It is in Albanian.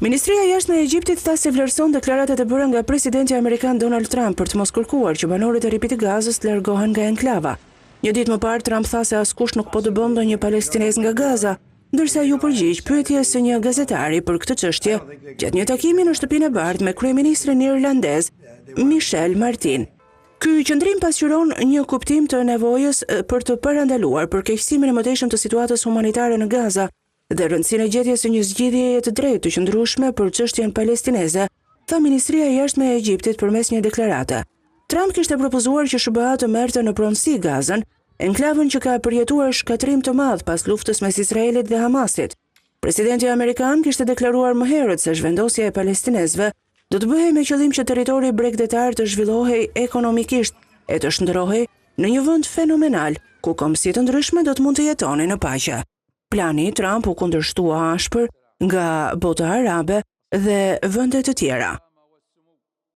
Ministria e Jashtme e Egjiptit tha se vlerëson deklaratat e bëra nga presidenti amerikan Donald Trump për të mos kërkuar që banorët e ripit të Gazës të largohen nga enklava. Një ditë më parë, Trump tha se askush nuk po të bën ndonjë palestinez nga Gaza, ndërsa ju përgjigj pyetjes së një gazetari për këtë çështje gjatë një takimi në shtëpinë e bardhë me kryeministrin irlandez Michel Martin. Ky qëndrim pasqyron një kuptim të nevojës për të parandaluar përkeqësimin e mëtejshëm të situatës humanitare në Gaza dhe rëndësinë e gjetjes së një zgjidhjeje të drejtë të qëndrueshme për çështjen palestineze, tha Ministria e Jashtme e Egjiptit përmes një deklarate. Trump kishte propozuar që SBA të merrte në pronësi Gazën, enklavën që ka përjetuar shkatrim të madh pas luftës mes Izraelit dhe Hamasit. Presidenti amerikan kishte deklaruar më herët se zhvendosja e palestinezëve do të bëhej me qëllim që territori bregdetar të zhvillohej ekonomikisht e të shndërrohej në një vend fenomenal ku kombësi të ndryshme do të mund të jetonin në paqe. Plani i Trump u kundërshtua ashpër nga bota arabe dhe vende të tjera.